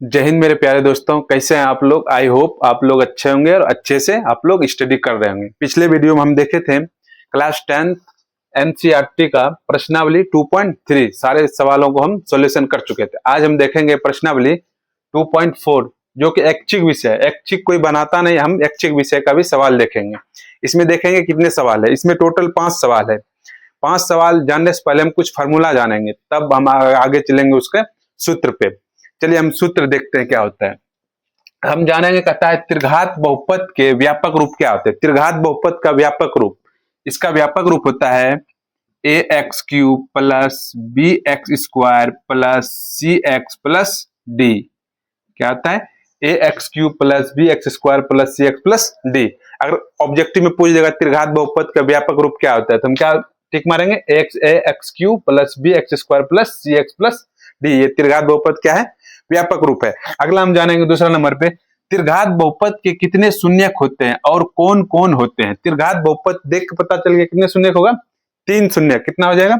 जय हिंद मेरे प्यारे दोस्तों, कैसे हैं आप लोग। आई होप आप लोग अच्छे होंगे और अच्छे से आप लोग स्टडी कर रहे होंगे। पिछले वीडियो में हम देखे थे क्लास 10 एनसीईआरटी का प्रश्नावली 2.3 सारे सवालों को हम सॉल्यूशन कर चुके थे। आज हम देखेंगे प्रश्नावली 2.4 जो कि ऐच्छिक विषय है। ऐच्छिक कोई बनाता नहीं, हम ऐच्छिक विषय का भी सवाल देखेंगे। इसमें देखेंगे कितने सवाल है। इसमें टोटल 5 सवाल है। 5 सवाल जानने से पहले हम कुछ फार्मूला जानेंगे, तब हम आगे चलेंगे उसके सूत्र पे। चलिए हम सूत्र देखते हैं क्या होता है। हम जानेंगे, कहता है त्रिघात बहुपद के व्यापक रूप क्या होते हैं। त्रिघात बहुपद का व्यापक रूप, इसका व्यापक रूप होता है A X cube plus B X square plus C X plus D. क्या होता है? A X cube plus B X square plus C X plus D. अगर ऑब्जेक्टिव में पूछ देगा त्रिघात बहुपद का व्यापक रूप क्या होता है, तो हम क्या टिक मारेंगे? A X cube plus B X square plus C X plus D. ये त्रिघात बहुपद क्या है? व्यापक रूप है। अगला हम जानेंगे दूसरा नंबर पे, त्रिघात बहुपद के कितने शून्यक होते हैं और कौन कौन होते हैं। त्रिघात बहुपद देख के पता चल गया कितने शून्यक होगा? 3 शून्यक। कितना हो जाएगा?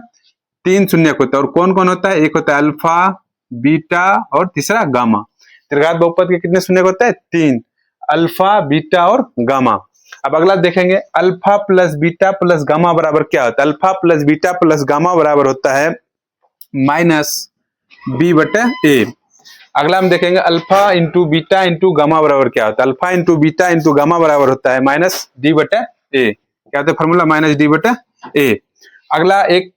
3 शून्यक होता है। और कौन कौन होता है? एक होता है अल्फा, बीटा और तीसरा गामा। त्रिघात बहुपद के कितने शून्यक होता है? 3, अल्फा, बीटा और गामा। अब अगला देखेंगे, alpha plus beta plus gamma बराबर क्या होता है? Alpha plus beta plus gamma बराबर होता है माइनस बी बटे ए। अगला हम देखेंगे, alpha into beta into gamma बराबर क्या होता है? Alpha into beta into gamma बराबर होता है माइनस डी बटे ए। क्या होता है फॉर्मूला? माइनस डी बटे ए। अगला एक,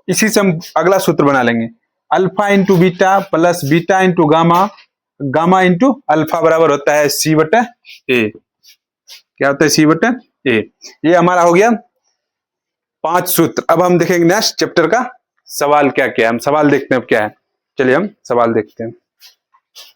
इसी से हम अगला सूत्र बना लेंगे, alpha into beta plus beta into gamma, gamma into alpha बराबर होता है सी बटे ए। क्या होता है? सी बटे ए। ये हमारा हो गया 5 सूत्र। अब हम देखेंगे नेक्स्ट चैप्टर का सवाल क्या क्या है। हम सवाल देखते हैं अब क्या है। चलिए हम सवाल देखते हैं।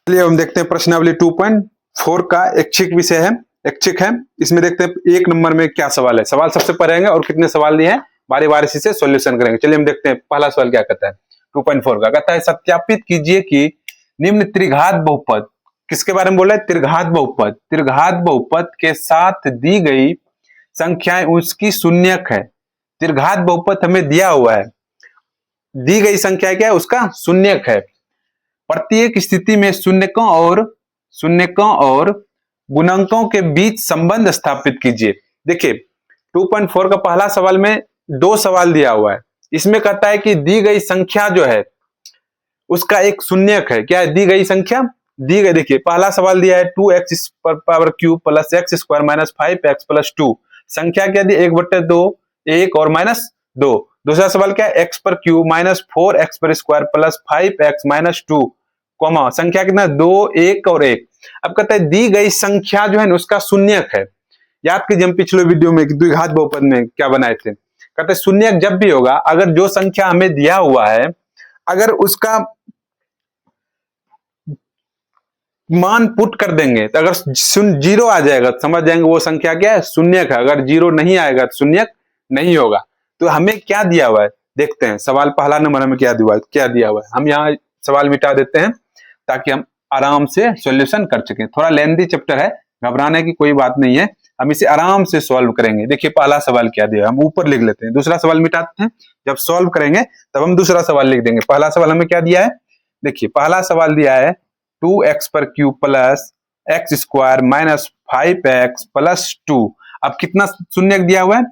चलिए हम देखते हैं प्रश्नावली 2.4 का ऐच्छिक विषय है, ऐच्छिक है। इसमें देखते हैं 1 नंबर में क्या सवाल है। सवाल सबसे पढ़ेंगे और कितने सवाल दिए हैं बारी बारी से सॉल्यूशन करेंगे। चलिए हम देखते हैं पहला सवाल क्या कहता है 2.4 का। कहता है सत्यापित कीजिए कि निम्न त्रिघात बहुपद, किसके बारे में बोला है? त्रिघात बहुपद। त्रिघात बहुपद के साथ दी गई संख्याएं उसकी शून्यक है। त्रिघात बहुपद हमें दिया हुआ है, दी गई संख्या क्या है? उसका शून्यक है। प्रत्येक स्थिति में शून्यकों और गुणकों के बीच संबंध स्थापित कीजिए। देखिए 2.4 का पहला सवाल में 2 सवाल दिया हुआ है। इसमें कहता है कि दी गई संख्या जो है उसका एक शून्यक है। क्या है? दी गई संख्या, दी गई। देखिए पहला सवाल दिया है 2x power cube plus x square minus 5x plus 2। संख्या क्या दी? 1/2, 1 और माइनस 2। दूसरा सवाल क्या है? एक्स पर क्यूब माइनस 4x पर square plus 5x minus 2, comma संख्या कितना? 2, 1 और 1। अब कहता है दी गई संख्या जो है ना उसका शून्यक है। याद कीजिए हम पिछले वीडियो में द्विघात बहुपद में क्या बनाए थे। कहते हैं शून्यक जब भी होगा, अगर जो संख्या हमें दिया हुआ है अगर उसका मान पुट कर देंगे तो अगर 0 आ जाएगा तो समझ जाएंगे वो संख्या क्या है? शून्यक है। अगर 0 नहीं आएगा तो शून्यक नहीं होगा। तो हमें क्या दिया हुआ है देखते हैं। सवाल पहला नंबर हमें क्या दिया हुआ है। हम यहाँ सवाल मिटा देते हैं ताकि हम आराम से सॉल्यूशन कर सकें। थोड़ा लेंथी चैप्टर है, घबराने की कोई बात नहीं है, हम इसे आराम से सॉल्व करेंगे। देखिए पहला सवाल क्या दिया, हम ऊपर लिख लेते हैं, दूसरा सवाल मिटाते हैं। जब सॉल्व करेंगे तब हम दूसरा सवाल लिख देंगे। पहला सवाल हमें क्या दिया है? देखिए पहला सवाल दिया है 2x पर cube plus x square minus 5x plus 2। अब कितना शून्यक दिया हुआ है?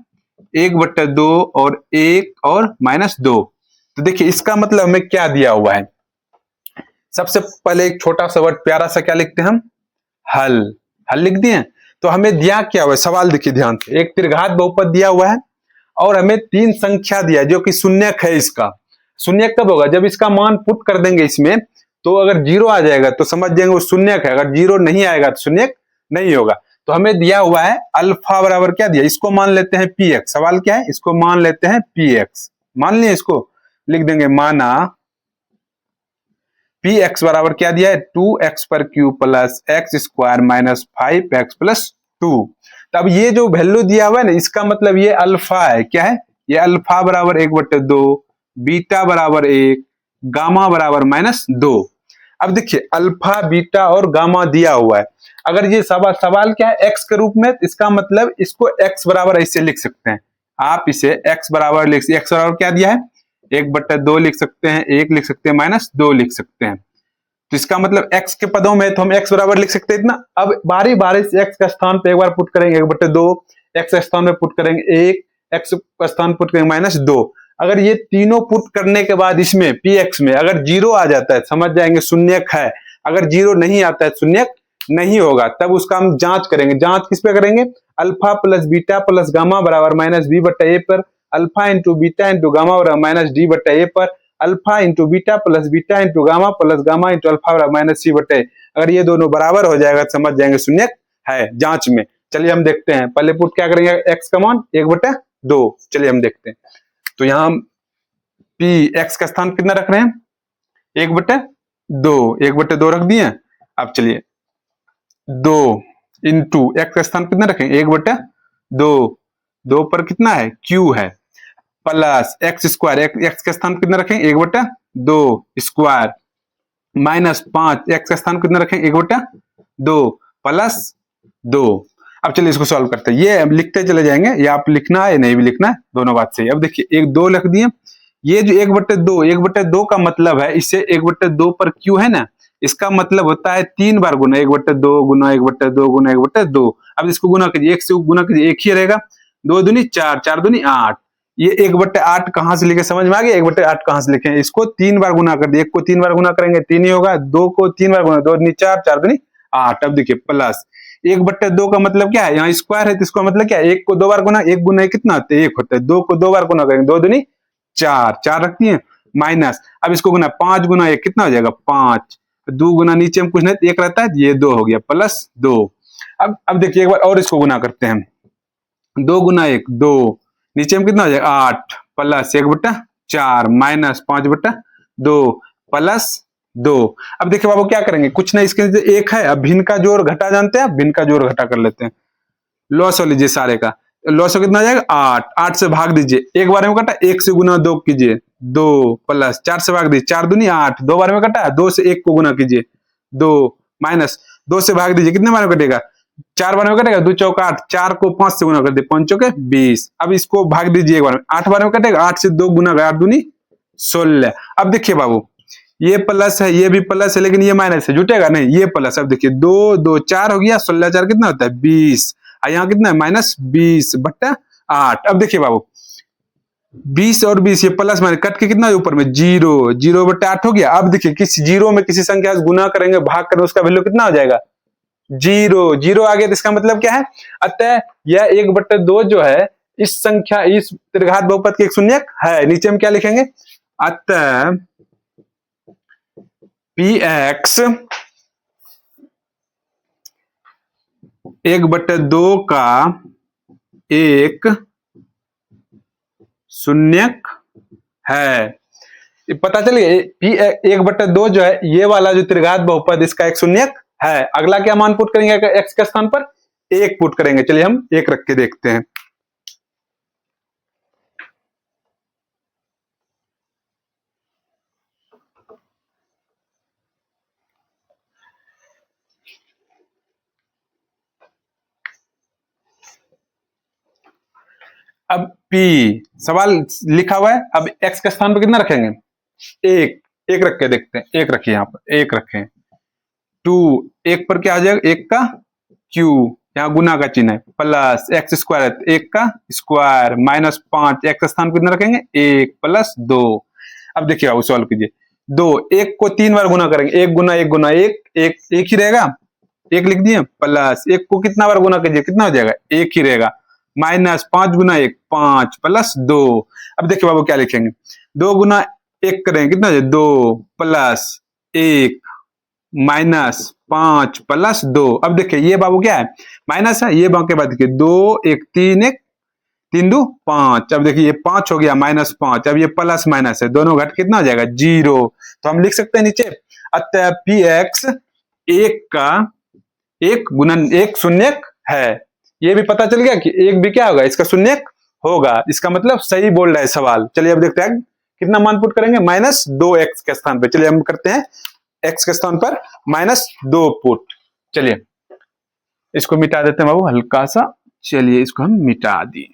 1/2 और 1 और माइनस 2। तो देखिए इसका मतलब हमें क्या दिया हुआ है। सबसे पहले एक छोटा सा वर्ड प्यारा सा क्या लिखते हैं हम? हल। हल लिख दिए। तो हमें दिया क्या हुआ है? सवाल देखिए ध्यान से, एक त्रिघात बहुपद दिया हुआ है और हमें 3 संख्या दिया है जो कि शून्यक है। इसका शून्यक कब होगा? जब इसका मान पुट कर देंगे इसमें, तो अगर 0 आ जाएगा तो समझ जाएंगे वो शून्यक है। अगर 0 नहीं आएगा तो शून्यक नहीं होगा। तो हमें दिया हुआ है अल्फा बराबर क्या दिया? इसको मान लेते हैं px। सवाल क्या है? इसको मान लेते हैं px। मान लिया, इसको लिख देंगे माना px बराबर क्या दिया है? 2x पर cube plus x square minus 5x plus 2। तब ये जो वैल्यू दिया हुआ है ना, इसका मतलब ये अल्फा है। क्या है? ये अल्फा बराबर 1/2, बीटा बराबर 1, गामा बराबर माइनस 2। अब देखिए अल्फा, बीटा और गामा दिया हुआ है। अगर ये सवाल क्या है? x के रूप में, इसका मतलब इसको x बराबर ऐसे लिख सकते हैं। आप इसे x बराबर लिख, x बराबर क्या दिया है? 1/2 लिख सकते हैं, 1 लिख सकते हैं, माइनस 2 लिख सकते हैं। तो इसका मतलब x के पदों में तो हम x बराबर लिख सकते हैं इतना। अब बारी बारी से x का स्थान पे एक बार पुट करेंगे 1/2, x का स्थान पे पुट करेंगे 1, x का स्थान पुट करेंगे -2। अगर ये तीनों पुट करने के बाद इसमें px में अगर 0 आ जाता है समझ जाएंगे शून्यक है। अगर 0 नहीं आता है शून्यक नहीं होगा, तब उसका हम जांच करेंगे। जांच किस पे करेंगे? Alpha plus beta plus gamma बराबर -b/a पर, alpha into beta into gamma बराबर -d/a पर, alpha into beta plus beta into gamma into alpha बराबर -c/a। अगर ये दोनों बराबर हो जाएगा समझ जाएंगे शून्यक है जांच में। चलिए हम देखते हैं, पहले पुट क्या करेंगे x का मान 1/2। चलिए हम देखते हैं। तो यहाँ हम p x का स्थान कितना रख रहे हैं 1/2 रख दिए। अब चलिए 2 इंटू x का स्थान कितना रखेंगे 1/2, 2 पर कितना है q है, प्लस एक्स स्क्वायर, एक्स का स्थान कितना रखेंगे 1/2 स्क्वायर, -5 एक्स का स्थान कितना रखेंगे 1/2 प्लस 2। अब चलिए इसको सॉल्व करते हैं। ये लिखते चले जाएंगे, या आप लिखना है या नहीं भी लिखना है, दोनों बात सही। अब देखिए 2 लिख दिए। ये जो 1/2 का मतलब है, इससे 1/2 पर क्यू है ना, इसका मतलब होता है 3 बार गुना 1/2 गुना 1/2 गुना 1/2। अब इसको गुना कीजिए, 1 से गुना कीजिए 1 ही रहेगा, 2 दूनी 4, 4 दूनी 8। ये 1/8 कहां से लिखे समझ में आ गया? 1/8 कहां से लिखे? इसको 3 बार गुना कर दिए, 1 को 3 बार गुना करेंगे 3 ही होगा, 2 को 3 बार गुना 2 दूनी 4, 4 दूनी 8। अब देखिए प्लस 1/2 का मतलब क्या है, यहाँ स्क्वायर है तो इसका मतलब क्या है 1 को 2 बार गुना, 1 गुना 1 कितना होता है 1 होता है, 2 को 2 बार गुना करेंगे 2 दूनी 4, 4 रखती है माइनस। अब इसको गुना 5 गुना 1 कितना हो जाएगा 5, 2 गुना नीचे में कुछ नहीं 1 रहता है, ये 2 हो गया प्लस 2। अब देखिए एक बार और इसको गुना करते हैं, 2 गुना 1 2, नीचे में कितना हो जाएगा 8 प्लस 1/4 माइनस 5/2 प्लस 2। अब देखिए बाबू क्या करेंगे, कुछ नहीं इसके नीचे 1 है, अब भिन्न का जोड़ घटा जानते हैं, भिन्न का जोड़ घटा कर लेते हैं। लॉस हो लीजिए सारे का, लॉस हो कितना आ जाएगा 8, 8 से भाग दीजिए, एक बार में कटा, 1 से गुना 2 कीजिए 2 प्लस 4 से भाग दीजिए 4 दूनी 8, 2 बार में कटा, 2 से 1 को गुना कीजिए 2 माइनस 2 से भाग दीजिए, कितने बार में कटेगा 4 बार में कटेगा, 2 चौका 8, 4 को 5 से गुना कर दिए 5 चौके 20। अब इसको भाग दीजिए एक बार में, 8 बार में कटेगा, 8 से 2 गुना 8 दूनी 16। अब देखिए बाबू ये प्लस है, ये भी प्लस है, लेकिन ये माइनस है, जुटेगा नहीं, ये प्लस। अब देखिए 2 2 4 हो गया, 16 4 कितना होता है 20, और यहाँ कितना है -20/8। अब देखिए बाबू 20 और 20 ये प्लस माइनस कट के कितना है ऊपर में 0, 0/8 हो गया। अब देखिए किसी 0 में किसी संख्या से गुना करेंगे भाग करेंगे, उसका वैल्यू कितना हो जाएगा 0, 0 आ गया, तो इसका मतलब क्या है, अतः यह 1/2 जो है इस संख्या, इस त्रिघात बहुपद की एक शून्यक है। नीचे में क्या लिखेंगे, अतः px 1/2 का एक शून्यक है। पता चलिए p 1/2 जो है ये वाला जो त्रिघात बहुपद इसका एक शून्यक है। अगला क्या मान पुट करेंगे x के स्थान पर 1 पुट करेंगे। चलिए हम 1 रख के देखते हैं। अब p सवाल लिखा हुआ है, अब x के स्थान पर कितना रखेंगे 1 रख के देखते हैं। 1 रखिए, यहाँ पर 1 रखें, 2 1 पर क्या आ जाएगा 1 का q, यहाँ गुना का चिन्ह है, प्लस x स्क्वायर 1 का स्क्वायर माइनस 5, x स्थान पर कितना रखेंगे 1 प्लस 2। अब देखिए आप सॉल्व कीजिए, 2 1 को 3 बार गुना करेंगे, 1 गुना 1 गुना 1 1 ही रहेगा, 1 लिख दिए, प्लस 1 को कितना बार गुना कीजिए कितना हो जाएगा 1 ही रहेगा, माइनस 5 गुना 1 5 प्लस 2। अब देखिए बाबू क्या लिखेंगे, 2 गुना 1 करेंगे कितना 2 प्लस 1 माइनस 5 प्लस 2। अब देखिए ये बाबू क्या है माइनस है, ये बाबू के बाद देखिए 2 1 3 1 3 2 5। अब देखिए ये 5 हो गया -5, अब ये प्लस माइनस है, दोनों घट कितना हो जाएगा 0। तो हम लिख सकते हैं नीचे, अतः px 1 का एक गुणन एक शून्यक है। ये भी पता चल गया कि 1 भी क्या होगा इसका शून्यक होगा, इसका मतलब सही बोल रहा है सवाल। चलिए अब देखते हैं कितना मान पुट करेंगे -2x के स्थान पे। चलिए हम करते हैं x के स्थान पर -2 पुट। चलिए इसको मिटा देते हैं बाबू हल्का सा, चलिए इसको हम मिटा दिए।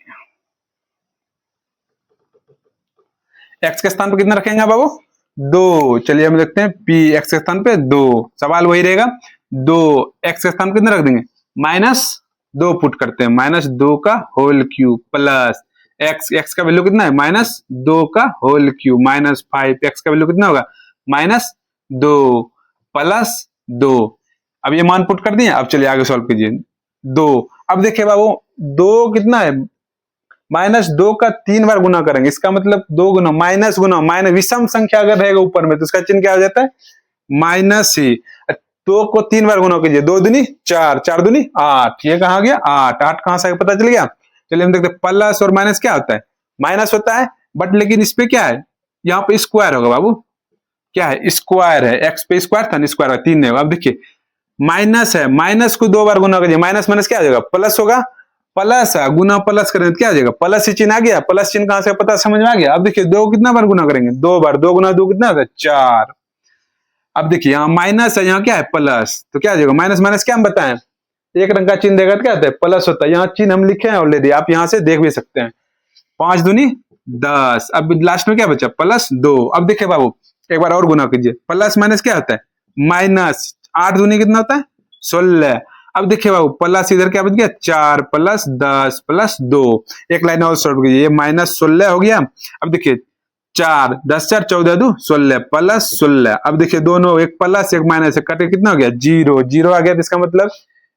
x के स्थान पर कितना रखेंगे बाबू 2। चलिए हम देखते हैं पी एक्स के स्थान पे 2, सवाल वही रहेगा 2 एक्स के स्थान पे कितना रख देंगे -2 पुट करते हैं, -2 का होल क्यूब प्लस एक्स का वैल्यू कितना है -2 का होल क्यूब -5 एक्स का वैल्यू कितना होगा -2 प्लस 2। अब ये मान पुट कर दिए। अब चलिए आगे सॉल्व कीजिए 2। अब देखिए बाबू 2 कितना है -2 का 3 बार गुना करेंगे, इसका मतलब 2 गुना माइनस विषम संख्या अगर रहेगा ऊपर में तो इसका चिन्ह क्या हो जाता है माइनस ही। 2 को 3 बार गुना कीजिए, 2 दूनी 4, 4 दूनी 8, ये कहाँ गया 8, 8 कहां से पता चल गया। चलिए हम देखते हैं प्लस और माइनस क्या होता है माइनस होता है, बट लेकिन इस पे क्या है यहाँ पे स्क्वायर होगा बाबू, क्या है स्क्वायर है, एक्स पे स्क्वायर था ना स्क्वायर 3 नहीं होगा। अब देखिए माइनस है, माइनस को 2 बार गुना कीजिए, माइनस माइनस क्या आ जाएगा प्लस होगा, प्लस है गुना प्लस करेंगे तो क्या आ जाएगा प्लस ही चिन्ह आ गया, प्लस चिन्ह कहां से पता समझ में आ गया। अब देखिए 2 कितना बार गुना करेंगे 2 बार, 2 गुना 2 कितना होता है 4। अब देखिए यहाँ माइनस है, यहाँ क्या है प्लस, तो क्या आ जाएगा माइनस माइनस क्या हम बताएं एक रंग का चिन्ह देगा तो क्या होता है प्लस होता है, यहाँ चिन्ह हम लिखे हैं ऑलरेडी, आप यहाँ से देख भी सकते हैं। 5 दूनी 10, अब लास्ट में क्या बचा +2। अब देखिए बाबू एक बार और गुना कीजिए, प्लस माइनस क्या होता है माइनस, 8 दूनी कितना होता है 16। अब देखिए बाबू प्लस इधर क्या बच गया 4 + 10 + 2, एक लाइन और सॉल्व कीजिए, ये -16 हो गया। अब देखिए 4 10 4 14 2 16 प्लस 16। अब देखिए दोनों एक प्लस एक माइनस है कटे कितना हो गया 0, 0 आ गया, तो इसका मतलब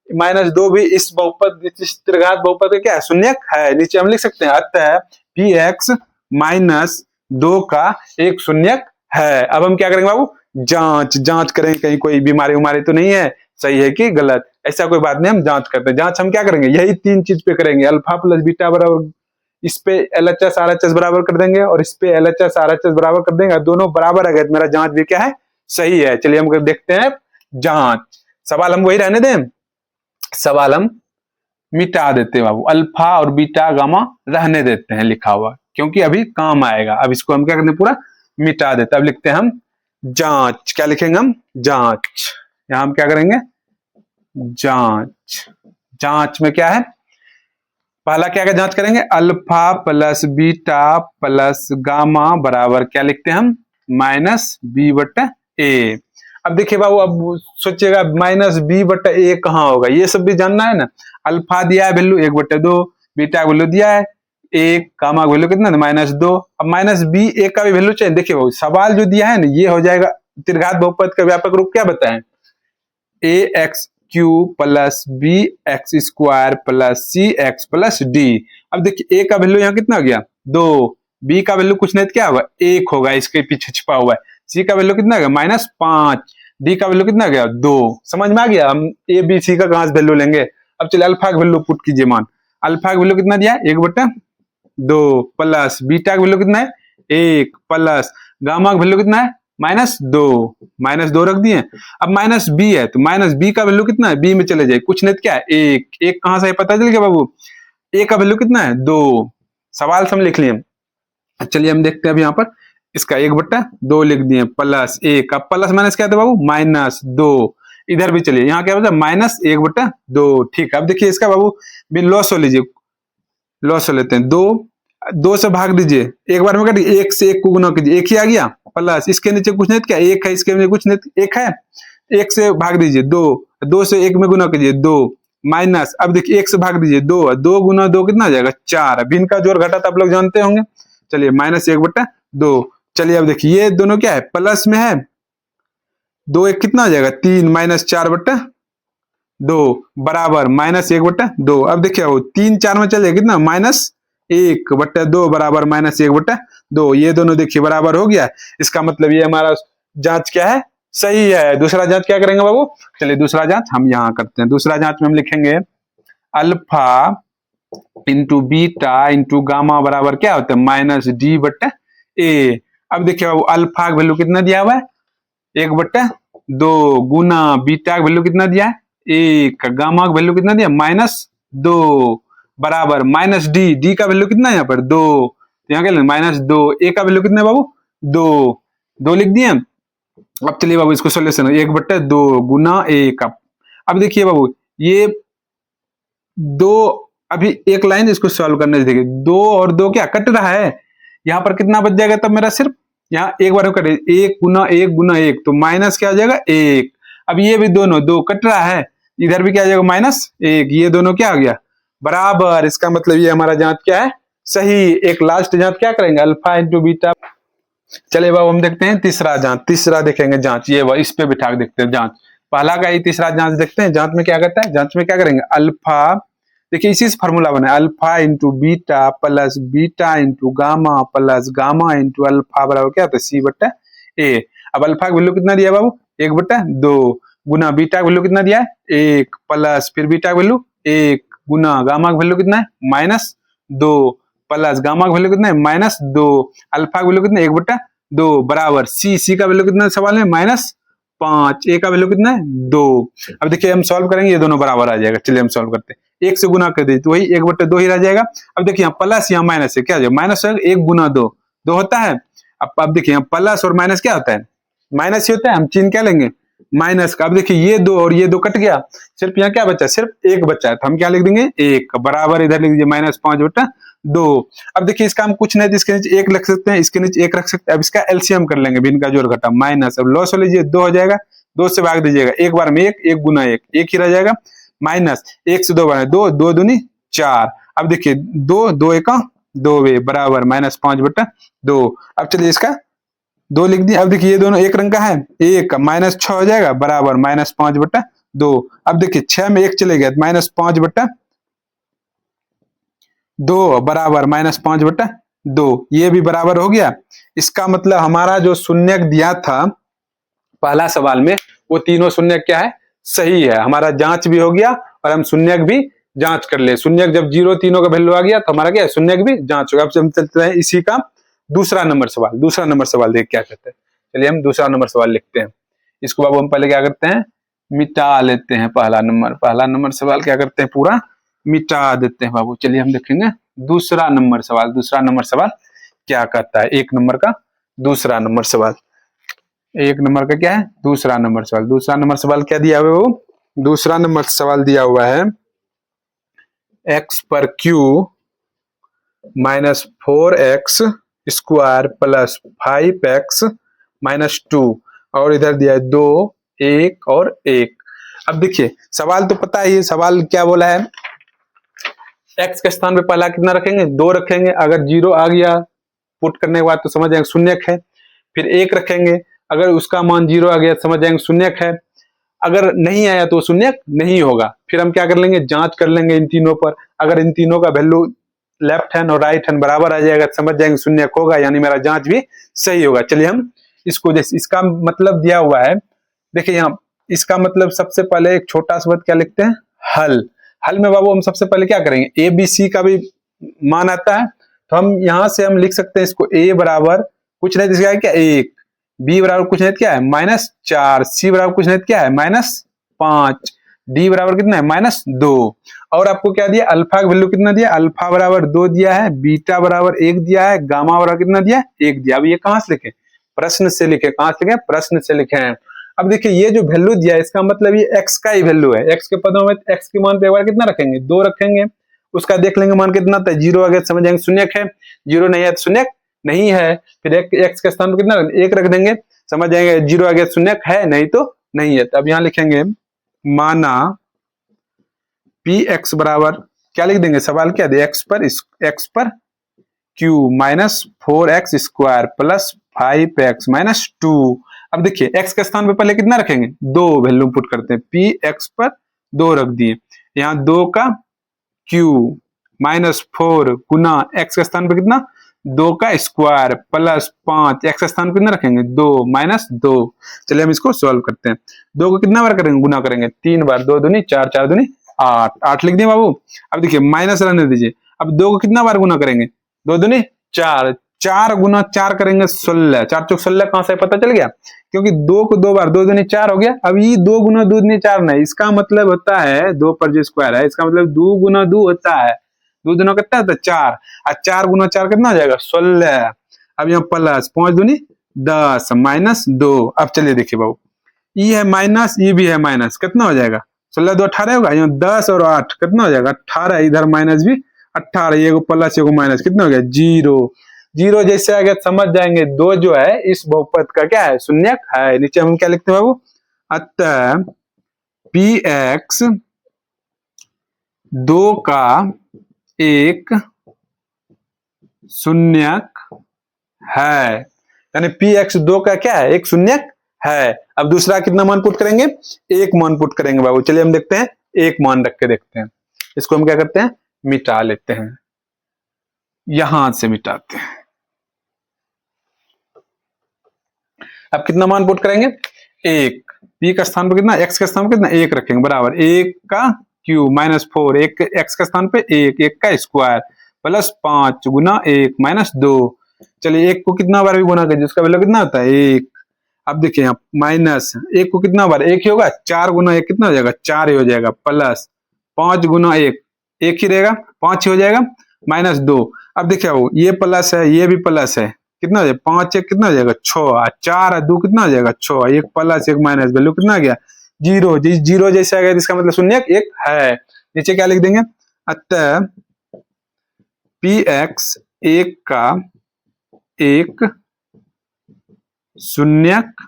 -2 भी इस बहुपद इस त्रिघात बहुपद का क्या है शून्यक है। नीचे हम लिख सकते हैं अतः px -2 का एक शून्यक है। अब हम क्या करेंगे बाबू जांच करेंगे कहीं कोई बीमारी उमारी तो नहीं है, सही है कि गलत, ऐसा कोई बात नहीं, हम जांच करते हैं। जांच हम क्या करेंगे यही 3 चीज पे करेंगे, अल्फा प्लस बीटा बराबर, इस पे LHS RHS बराबर कर देंगे और इस पे LHS RHS बराबर कर देंगे, दोनों बराबर आ गए मेरा जांच भी क्या है सही है। चलिए हम देखते हैं जांच, सवाल हम वही रहने दें, सवाल हम मिटा देते हैं बाबू, अल्फा और बीटा गामा रहने देते हैं लिखा हुआ, क्योंकि अभी काम आएगा। अब इसको हम क्या करते हैं पूरा मिटा देते हैं। अब लिखते हैं हम जांच, क्या लिखेंगे हम जांच, यहां हम क्या करेंगे जांच। जांच में क्या है पहला क्या जांच करेंगे alpha plus beta plus gamma बराबर क्या लिखते हैं हम -b/a। अब देखिए बाबू अब सोचिएगा -b/a कहाँ होगा, ये सब भी जानना है ना। अल्फा दिया है वैल्यू 1/2, बीटा का वैल्यू दिया है 1, गामा का वैल्यू कितना -2। अब -b/a का भी वैल्यू चाहिए। देखिए बाबू सवाल जो दिया है ना ये हो जाएगा त्रिघात बहुपद का व्यापक रूप क्या बताएं ax³ + bx² + cx + d। अब देखिए a का वैल्यू यहाँ कितना हो गया 2, b का वैल्यू कुछ नहीं क्या होगा 1 होगा, इसके पीछे छिपा हुआ है, c का वैल्यू कितना गया -5, d का वैल्यू कितना गया 2। समझ में आ गया हम a b c का कहां से वैल्यू लेंगे। अब चलिए अल्फा का वैल्यू पुट कीजिए, मान अल्फा का वैल्यू कितना दिया 1/2 प्लस बीटा का वैल्यू कितना है 1 प्लस गामा का वैल्यू कितना है -2 रख दिए। अब -b है तो -b का वैल्यू कितना है b में चले जाए, कुछ नहीं क्या है 1 कहां से पता चल गया बाबू, a का वैल्यू कितना है 2। सवाल से हम लिख लिए। चलिए हम देखते हैं अब यहाँ पर इसका 1/2 लिख दिए प्लस 1, अब प्लस माइनस क्या था बाबू -2, इधर भी चलिए यहाँ क्या होता है -1/2। ठीक है अब देखिए इसका बाबू लॉस हो लीजिए, लॉस हो लेते हैं 2 से भाग दीजिए, एक बार में काटिए 1 से 1 को गुना कीजिए 1 ही आ गया, प्लस इसके नीचे कुछ नहीं क्या 1 है, इसके नीचे कुछ नहीं 1 है, 1 से भाग दीजिए 2 से 1 में गुना कीजिए 2 माइनस, अब देखिए 1 से भाग दीजिए 2 गुना 2 कितना आ जाएगा 4। अब इनका जोड़ घटा तो आप लोग जानते होंगे। चलिए -1/2। चलिए अब देखिए ये दोनों क्या है प्लस में है, 2 1 कितना आ जाएगा 3 -4/2 बराबर -1/2। अब देखिए वो 3 4 में चले कितना -1/2 बराबर -1/2, ये दोनों देखिए बराबर हो गया। इसका मतलब ये हमारा जांच क्या है सही है। दूसरा जांच क्या करेंगे बाबू, चलिए दूसरा जांच हम यहाँ करते हैं। दूसरा जांच में हम लिखेंगे alpha into beta into gamma बराबर क्या होता है -d/a। अब देखिए बाबू अल्फा का वैल्यू कितना दिया हुआ है 1/2 गुना बीटा का वैल्यू कितना दिया है 1, गामा का वैल्यू कितना दिया -2 बराबर -d का वैल्यू कितना है यहाँ पर 2, तो यहाँ क्या -2, a का वैल्यू कितना है बाबू 2 लिख दिए। अब चलिए बाबू इसको सोल्यूशन 1/2 गुना 1। अब देखिए बाबू ये 2, अभी एक लाइन इसको सॉल्व करने देखिए 2 और 2 क्या कट रहा है, यहाँ पर कितना बच जाएगा तब मेरा सिर्फ यहाँ एक बार कटे, 1 तो माइनस क्या हो जाएगा 1। अब ये भी दोनों 2 कट रहा है, इधर भी क्या आ जाएगा -1, ये दोनों क्या आ गया बराबर। इसका मतलब ये हमारा जांच क्या है सही। एक लास्ट जांच क्या करेंगे अल्फा इंटू बीटा। चलिए बाबू हम देखते हैं तीसरा जांच, तीसरा देखेंगे जांच, ये इस पे बिठा के देखते हैं जांच। पहला का ही तीसरा जांच देखते हैं। जांच में क्या करता है, जांच में क्या करेंगे अल्फा, देखिए इसी से फॉर्मूला बना है alpha into beta plus beta into gamma plus gamma into alpha बराबर क्या होता है C/A। अब अल्फा का वैल्यू कितना दिया बाबू 1/2 गुना बीटा का वैल्यू कितना दिया है 1 प्लस फिर बीटा का वैल्यू 1 गुना गामा का वैल्यू कितना है -2 प्लस गामा का वैल्यू कितना है -2 अल्फा का वैल्यू कितना है 1/2 बराबर सी का वैल्यू कितना सवाल में -5 ए का वैल्यू कितना है 2। अब देखिए हम सॉल्व करेंगे ये दोनों बराबर आ जाएगा। चलिए हम सॉल्व करते हैं, 1 से गुना कर दीजिए तो वही 1/2 ही रह जाएगा। अब देखिए यहाँ प्लस यहाँ माइनस है, क्या जाएगा माइनस 1 गुना 2 होता है। अब देखिए यहाँ प्लस और माइनस क्या होता है माइनस ही होता है, हम चिन्ह क्या लेंगे माइनस का। अब देखिए ये 2 और ये 2 कट गया, सिर्फ यहाँ क्या बचा सिर्फ 1 बचा है, तो हम क्या लिख देंगे 1 बराबर इधर लिख दीजिए -5/2। अब देखिए इसका हम कुछ नहीं, इसके नीचे 1 रख सकते हैं, इसके नीचे 1 रख सकते हैं। अब इसका एलसीएम कर लेंगे, भिन्न का जोड़ घटा माइनस, अब लॉस हो लीजिए 2 हो जाएगा, 2 से भाग दीजिएगा, एक बार में 1 गुना 1 ही रह जाएगा माइनस 1 से 2 बार 2 2 दूनी 4। अब देखिए 2 1 2 बराबर -5/2। अब चलिए इसका 2 लिख दिया। अब देखिए ये दोनों एक रंग का है, 1 -6 हो जाएगा बराबर -5/2। अब देखिए 6 में 1 चले गया -5/2 बराबर -5/2, ये भी बराबर हो गया। इसका मतलब हमारा जो शून्यक दिया था पहला सवाल में वो तीनों शून्यक क्या है सही है। हमारा जांच भी हो गया और हम शून्यक भी जांच कर ले। शून्यक जब 0 तीनों का वैल्यू आ गया तो हमारा क्या है शून्यक भी जांच होगा। अब हम चलते हैं इसी का दूसरा नंबर सवाल देख क्या कहते हैं। चलिए हम दूसरा नंबर सवाल लिखते हैं। इसको बाबू हम पहले क्या करते हैं मिटा लेते हैं। पहला नंबर सवाल क्या करते हैं पूरा मिटा देते हैं बाबू। चलिए हम देखेंगे दूसरा नंबर सवाल क्या कहता है। 1 नंबर का दूसरा नंबर सवाल, 1 नंबर का क्या है दूसरा नंबर सवाल क्या दिया हुआ है वो दूसरा नंबर सवाल दिया हुआ है x पर q -4x square plus 5x -2 और इधर दिया है 2 1 और 1। अब देखिए सवाल तो पता ही है, सवाल क्या बोला है x के स्थान पे पहला कितना रखेंगे 2 रखेंगे। अगर 0 आ गया पुट करने के बाद तो समझ जाएंगे शून्यक है। फिर 1 रखेंगे, अगर उसका मान 0 आ गया समझ जाएंगे शून्यक है। अगर नहीं आया तो शून्यक नहीं होगा। फिर हम क्या कर लेंगे जांच कर लेंगे इन तीनों पर। अगर इन तीनों का वैल्यू लेफ्ट हैंड और राइट हैंड बराबर आ जाएगा समझ जाएंगे शून्यक होगा, यानी मेरा जांच भी सही होगा। चलिए हम इसको जैसे इसका मतलब दिया हुआ है, देखिए यहाँ इसका मतलब सबसे पहले एक छोटा सा क्या लिखते हैं हल में बाबू हम सबसे पहले क्या करेंगे ए बी सी का भी मान आता है तो हम यहां से हम लिख सकते हैं इसको a बराबर कुछ नहीं दिया क्या 1, b बराबर कुछ नहीं क्या है -4, c बराबर कुछ नहीं क्या है -5, d बराबर कितना है -2। और आपको क्या दिया अल्फा का वैल्यू कितना दिया अल्फा बराबर 2 दिया है, बीटा बराबर 1 दिया है, गामा बराबर कितना दिया 1 दिया। अब ये कहां से लिखे प्रश्न से लिखे, कहां से लिखे प्रश्न से लिखे हैं। अब देखिए ये जो वैल्यू दिया है इसका मतलब ये x का ही वैल्यू है। x के पदों में x के मान पे एक बार कितना रखेंगे 2 रखेंगे, उसका देख लेंगे मान कितना था 0 आ गया समझ जाएंगे शून्यक है, 0 नहीं है तो शून्यक नहीं है। फिर x के स्थान पर कितना 1 रख देंगे समझ जाएंगे 0 आ गया शून्यक है नहीं तो नहीं है। तो अब यहाँ लिखेंगे माना px बराबर क्या लिख देंगे सवाल क्या दे x पर q -4x square plus 5x -2। अब देखिए x के स्थान पे पहले कितना रखेंगे 2 वैल्यू पुट करते हैं, px पर 2 रख दिए, यहाँ 2 का q -4 गुना x के स्थान पे कितना 2 का स्क्वायर प्लस 5 x के स्थान पे कितना रखेंगे 2 -2। चलिए हम इसको सॉल्व करते हैं। 2 को कितना बार करेंगे गुना करेंगे 3 बार, 2 दूनी 4, 4 दूनी 8 लिख दिए बाबू। अब देखिए माइनस रहने दीजिए। अब 2 को कितना बार गुना करेंगे 2 दूनी 4, 4 गुना 4 करेंगे 16, 4 चौक 16 कहां से पता चल गया क्योंकि 2 को 2 बार 2 दूनी 4 हो गया। अब ये 2 गुना 2 दूनी 4 नहीं, इसका मतलब होता है 2 पर जो स्क्वायर है इसका मतलब 2 गुना 2 होता है, 2 दूना कितना होता है 4 और 4 गुना 4 कितना हो जाएगा 16। अब यहाँ प्लस 5 दूनी 10 -2। अब चलिए देखिए बाबू ये है माइनस ये भी है माइनस, कितना हो जाएगा 16 2 18 होगा, यहाँ 10 और 8 कितना हो जाएगा 18, इधर माइनस भी 18, ये प्लस ये माइनस कितना हो गया 0। जीरो जैसे आ गया समझ जाएंगे दो जो है इस बहुपद का क्या है, शून्यक है। नीचे हम क्या लिखते हैं बाबू, अतः px दो का एक शून्यक है, यानी px दो का क्या है, एक शून्यक है। अब दूसरा कितना मान पुट करेंगे, एक मान पुट करेंगे बाबू। चलिए हम देखते हैं, एक मान रख के देखते हैं। इसको हम क्या करते हैं, मिटा लेते हैं, यहां से मिटाते हैं। अब कितना मान पुट करेंगे, एक, पी का स्थान पर कितना, एक्स के स्थान पर कितना, एक रखेंगे, बराबर एक का क्यूब माइनस 4, एक एक्स के स्थान पे एक, एक का स्क्वायर प्लस 5 गुना एक माइनस 2। चलिए एक को कितना बार भी गुना करिए, उसका वैल्यू कितना होता है, एक। अब देखिए यहाँ माइनस एक को कितना बार, एक ही होगा, 4 गुना एक कितना हो जाएगा, 4 ही हो जाएगा, प्लस 5 गुना एक, एक ही रहेगा, 5 ही हो जाएगा, माइनस 2। अब देखिए वो ये प्लस है, ये भी प्लस है, कितना हो जाएगा, 5 एक कितना हो जाएगा, 6, 4 2 कितना हो जाएगा, 6, एक प्लस एक माइनस, वैल्यू कितना आ गया, जीरो। जीरो जैसे आ गया इसका मतलब शून्यक एक है। नीचे क्या लिख देंगे, अतः px एक का एक शून्यक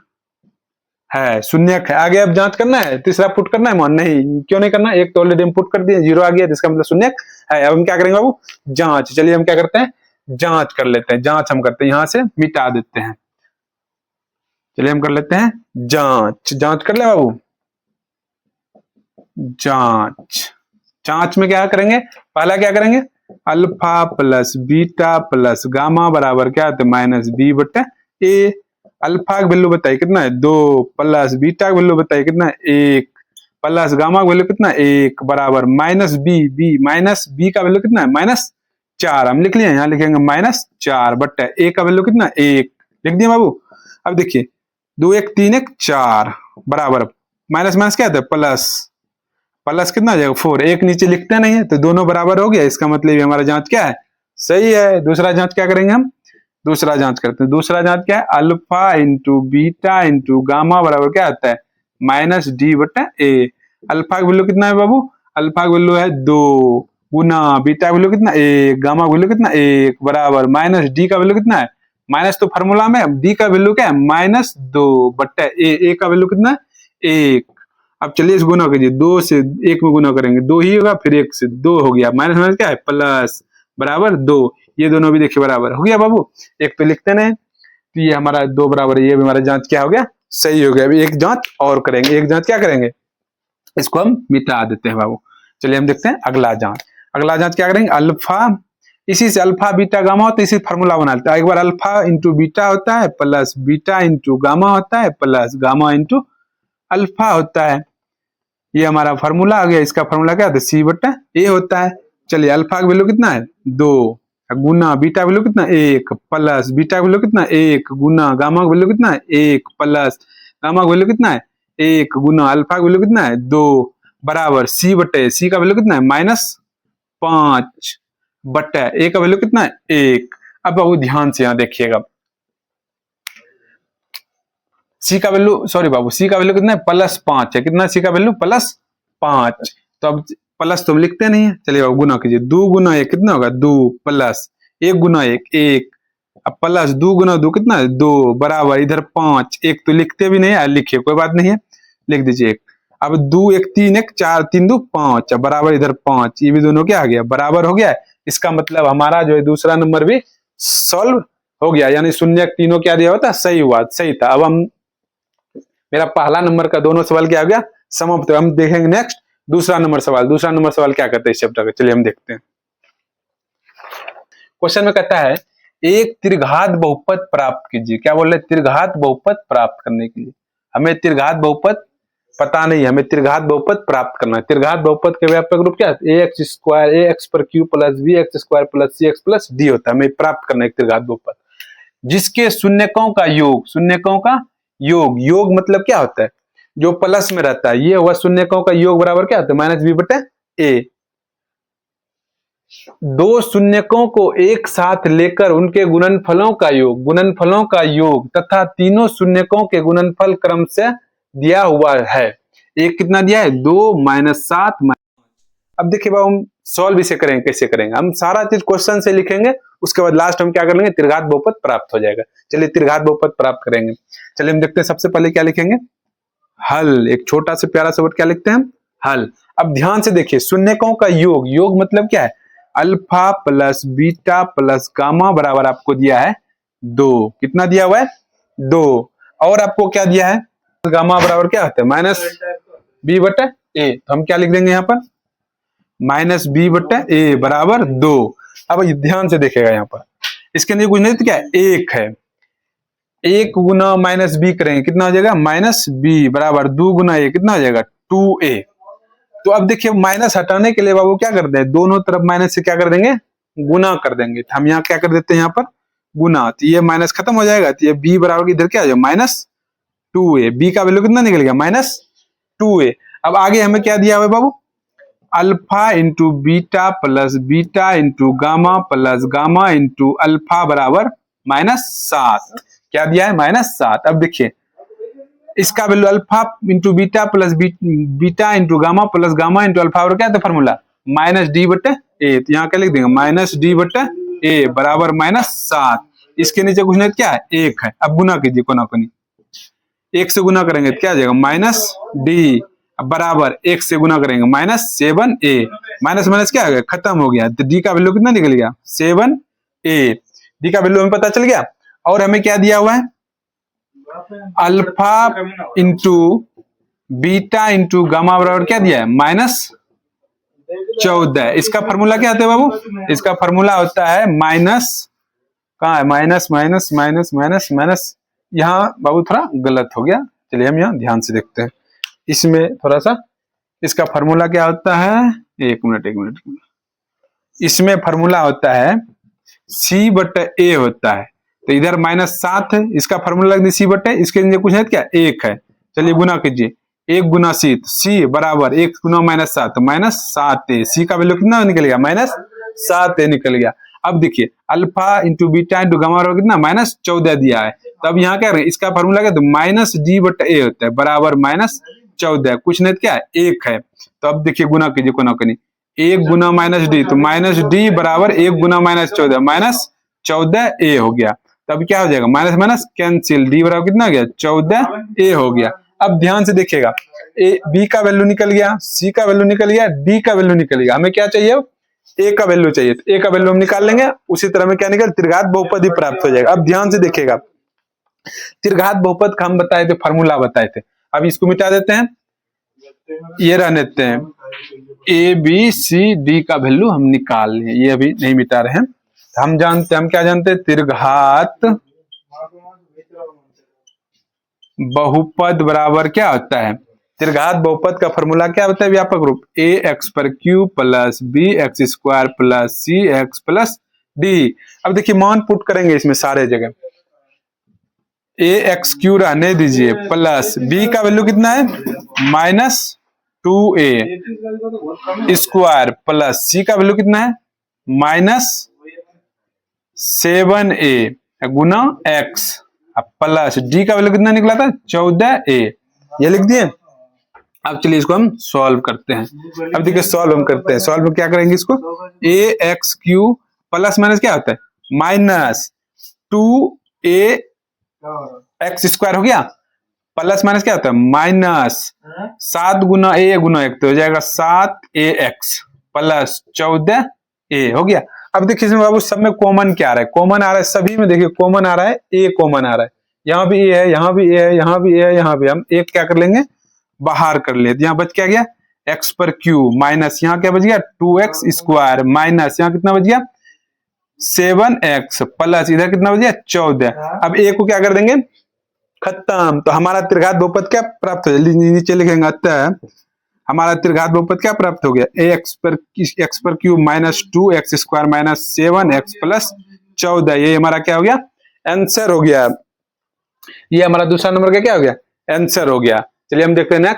है, शून्यक है। आगे अब जांच करना है, तीसरा पुट करना है मान, नहीं क्यों नहीं करना, एक तो ऑलरेडी हम पुट कर दिए, जीरो आ गया जिसका मतलब शून्यक है। अब हम क्या करेंगे बाबू, जांच। चलिए हम क्या करते हैं, जांच कर लेते हैं, जांच हम करते हैं, यहां से मिटा देते हैं। चलिए हम कर लेते हैं जांच, जांच कर ले बाबू, जांच। जांच में क्या करेंगे, पहला क्या करेंगे, alpha plus beta plus gamma बराबर क्या होता है, माइनस बी बटे ए। अल्फा का वैल्यू बताइए कितना है, 2, प्लस बीटा का वैल्यू बताइए कितना है, 1, प्लस गामा का वैल्यू कितना है, 1, बराबर माइनस बी, माइनस बी का वैल्यू कितना है, माइनस 4। हम लिख लिए, यहाँ लिखेंगे माइनस 4 बटे ए का वैल्यू कितना, 1 लिख दिया बाबू। अब देखिए 2 1 3 1 4 बराबर माइनस माइनस क्या होता है, प्लस, प्लस कितना हो जाएगा 4, एक नीचे लिखते नहीं है तो दोनों बराबर हो गया, इसका मतलब हमारा जांच क्या है, सही है। दूसरा जांच क्या करेंगे हम, दूसरा जांच करते हैं। दूसरा जांच क्या है, alpha into beta into gamma बराबर क्या आता है, माइनस डी बटा ए। अल्फा का वैल्यू कितना है बाबू, अल्फा का वैल्यू है 2 गुना बीटा का वैल्यू कितना 1, गामा का वैल्यू कितना 1, बराबर माइनस डी का वैल्यू कितना है, माइनस तो फार्मूला में, डी का वैल्यू क्या है, माइनस 2 बटा ए का वैल्यू कितना है 1। अब चलिए इस गुना कीजिए, 2 से 1 में गुना करेंगे 2 ही होगा, फिर 1 से 2 हो गया, माइनस माइनस क्या है प्लस, बराबर 2। ये दोनों भी देखिए बराबर हो गया बाबू, एक तो लिखते नहीं, तो ये हमारा 2 बराबर है, ये भी हमारा जांच क्या हो गया, सही हो गया। अभी एक जांच और करेंगे, एक जांच क्या करेंगे, इसको हम मिटा देते हैं बाबू। चलिए हम देखते हैं अगला जांच। अगला जांच क्या करेंगे, अल्फा, इसी से अल्फा बीटा गामा होता है, इसी फार्मूला बना लेते हैं। एक बार अल्फा इंटू बीटा होता है प्लस बीटा इंटू गामा होता है प्लस गामा इंटू अल्फा होता है, ये हमारा फार्मूला आ गया। इसका फार्मूला क्या होता है, सी बटा ए होता है। चलिए अल्फा का वैल्यू कितना है 2 गुना बीटा वैल्यू कितना 1 प्लस बीटा वैल्यू कितना 1 गुना गामा का वैल्यू कितना है 1 प्लस गामा का वैल्यू कितना है 1 गुना अल्फा का वैल्यू कितना है 2 बराबर सी बटे, सी का वैल्यू कितना है -5 बटे ए का वैल्यू कितना है 1। अब बाबू ध्यान से यहाँ देखिएगा, सी का वैल्यू, सॉरी बाबू, सी का वैल्यू कितना है +5 है, कितना सी का वैल्यू +5। तो अब प्लस तो हम लिखते नहीं है, चलिए बाबू गुना कीजिए, 2 गुना 1 कितना होगा 2 प्लस 1 गुना 1 1, अब प्लस 2 गुना 2 कितना है 2 बराबर इधर 5, एक तो लिखते भी नहीं है, लिखिए कोई बात नहीं है, लिख दीजिए 1। अब 2 1 3 1 4 3 2 5 बराबर इधर 5, ये भी दोनों क्या आ गया बराबर हो गया। इसका मतलब हमारा जो है दूसरा नंबर भी सॉल्व हो गया, यानी शून्य तीनों क्या दिया होता सही हुआ, सही था। अब हम, मेरा पहला नंबर का दोनों सवाल क्या हो गया समाप्त। हम देखेंगे नेक्स्ट दूसरा नंबर सवाल। दूसरा नंबर सवाल क्या कहता है इस चैप्टर का, चलिए हम देखते हैं। क्वेश्चन में कहता है एक त्रिघात बहुपद प्राप्त कीजिए। क्या बोल रहे, त्रिघात बहुपद प्राप्त करने के लिए हमें त्रिघात बहुपद पता नहीं, हमें त्रिघात बहुपद प्राप्त करना है। त्रिघात बहुपद के व्यापक रूप क्या है, ax स्क्वायर ax पर q plus bx square plus cx plus d होता है। हमें प्राप्त करना है एक त्रिघात बहुपद जिसके शून्यकों का योग, शून्यकों का योग, योग मतलब क्या होता है जो प्लस में रहता है, ये हुआ शून्यकों का योग बराबर क्या होता है -b बटे a। दो शून्यकों को एक साथ लेकर उनके गुणनफलों का योग, गुणनफलों का योग तथा तीनों शून्यकों के गुणनफल क्रम से दिया हुआ है। एक कितना दिया है 2 -7। अब देखिए बाबू हम सॉल्व इसे करेंगे, कैसे करेंगे, हम सारा चीज क्वेश्चन से लिखेंगे, उसके बाद लास्ट हम क्या कर लेंगे, त्रिघात बहुपद प्राप्त हो जाएगा। चलिए त्रिघात बहुपद प्राप्त करेंगे। चलिए हम देखते हैं, सबसे पहले क्या लिखेंगे, हल। एक छोटा सा प्यारा सा वर्ड क्या लिखते हैं, हल। अब ध्यान से देखिए, शून्यकों का योग, योग मतलब क्या है, alpha plus beta plus gamma बराबर आपको दिया है 2। कितना दिया हुआ है, 2। और आपको क्या दिया है, गामा बराबर क्या होता है, माइनस बी बटा ए। तो हम क्या लिख देंगे यहाँ पर, माइनस बी बटा ए बराबर 2। अब ध्यान से देखेगा यहाँ पर, इसके अंदर कुछ नहीं तो क्या है, 1 है। 1 गुना माइनस बी करेंगे, कितना हो जाएगा, माइनस बी बराबर 2 गुना ए, कितना हो जाएगा, 2a। तो अब देखिए, माइनस हटाने के लिए बाबू क्या कर दे, दोनों तरफ माइनस से क्या कर देंगे, गुना कर देंगे। तो हम यहाँ क्या कर देते हैं, यहाँ पर गुना, तो ये माइनस खत्म हो जाएगा, तो ये b बराबर इधर क्या आ जाएगा, माइनस 2a। b का वैल्यू कितना निकल गया, माइनस 2a। अब आगे हमें क्या दिया हुआ है बाबू, alpha into beta plus beta into gamma plus gamma into alpha बराबर -7। क्या दिया है, -7। अब देखिए, इसका value alpha into beta plus beta into gamma plus gamma into alpha बराबर क्या था फॉर्मूला, -d बटे ए। तो यहाँ क्या लिख देंगे, -d बटे ए बराबर -7। इसके नीचे कुछ नहीं क्या है, 1 है। अब गुना कीजिए, कोना कोनी 1 से गुना करेंगे तो क्या आ जाएगा, -d बराबर 1 से गुना करेंगे -7a। माइनस माइनस क्या आ गया, खत्म हो गया। तो d का वैल्यू कितना निकल गया, 7a। d का वैल्यू हमें पता चल गया। और हमें क्या दिया हुआ है, alpha into beta into gamma बराबर क्या दिया है, -14। इसका फॉर्मूला क्या होता है बाबू, इसका फॉर्मूला होता है माइनस, कहाँ है, minus minus minus minus minus, यहाँ बाबू थोड़ा गलत हो गया। चलिए हम यहाँ ध्यान से देखते हैं, इसमें थोड़ा सा, इसका फॉर्मूला क्या होता है, एक मिनट, इसमें फॉर्मूला होता है c बटे a होता है। तो इधर -7 है, इसका फॉर्मूला लग सी बटे, इसके नीचे कुछ है क्या, 1 है। चलिए गुना कीजिए, 1 गुना c, c बराबर 1 गुना -7, -7a। c का वैल्यू कितना निकल गया, -7a निकल गया। अब देखिए, alpha into beta into gamma बराबर कितना, -14 दिया है। तब यहाँ क्या करें, इसका फॉर्मूला क्या, तो -d बटे a होता है बराबर -14, कुछ नहीं क्या है, 1 है। तो अब देखिए गुना कीजिए, कोना कोनी 1 गुना -d, तो -d बराबर 1 गुना -14, -14a हो गया। तब क्या हो जाएगा, माइनस माइनस कैंसिल, d बराबर कितना हो गया, 14a हो गया। अब ध्यान से देखिएगा, b का वैल्यू निकल गया, c का वैल्यू निकल गया, d का वैल्यू निकल गया। हमें क्या चाहिए, a का वैल्यू चाहिए। तो a का वैल्यू हम निकाल लेंगे, उसी तरह में क्या निकल, त्रिघात बहुपद ही प्राप्त हो जाएगा। अब ध्यान से देखिएगा, त्रिघात बहुपद का हम बताए थे, फॉर्मूला बताए थे। अब इसको मिटा देते हैं, ये रहने देते हैं, a b c d का वैल्यू हम निकाल लें, ये अभी नहीं मिटा रहे हैं। हम जानते हैं, हम क्या जानते हैं, त्रिघात बहुपद बराबर क्या होता है, त्रिघात बहुपद का फॉर्मूला क्या होता है, व्यापक रूप ax पर q plus bx square plus cx plus d। अब देखिए मान पुट करेंगे इसमें सारे जगह, ax/q रहने दीजिए, प्लस b का वैल्यू कितना है, -2a स्क्वायर प्लस c का वैल्यू कितना है, -7a गुना x प्लस d का वैल्यू कितना निकला था, 14a। ये लिख दिए। अब चलिए इसको हम सॉल्व करते हैं। अब देखिए सॉल्व हम करते हैं, सॉल्व में क्या करेंगे, इसको ax/q प्लस माइनस क्या होता है, -2a x स्क्वायर हो गया, प्लस माइनस क्या होता है, -7 गुना a गुना 1, तो हो जाएगा 7ax प्लस 14a हो गया। अब देखिए इसमें बाबू सब में कॉमन क्या आ रहा है, कॉमन आ रहा है सभी में, देखिए कॉमन आ रहा है, a कॉमन आ रहा है, यहाँ भी a है, यहाँ भी a है, यहाँ भी a है, यहाँ भी। हम एक क्या कर लेंगे, बाहर कर लेते, यहाँ बच क्या गया, x पर q माइनस यहाँ क्या बच गया, 2x स्क्वायर माइनस यहाँ कितना बच गया, 7x प्लस इधर कितना बच गया, 14। अब a को क्या कर देंगे, खत्म। तो हमारा त्रिघात बहुपद क्या प्राप्त हो जाए, नीचे लिखेंगे, अतः हमारा त्रिघात बहुपद क्या प्राप्त हो गया, x पर cube minus 2x square minus 7x plus 14। ये हमारा क्या हो गया, आंसर हो गया। ये हमारा दूसरा नंबर का क्या हो गया, आंसर हो गया। चलिए हम देखते हैं नेक्स्ट।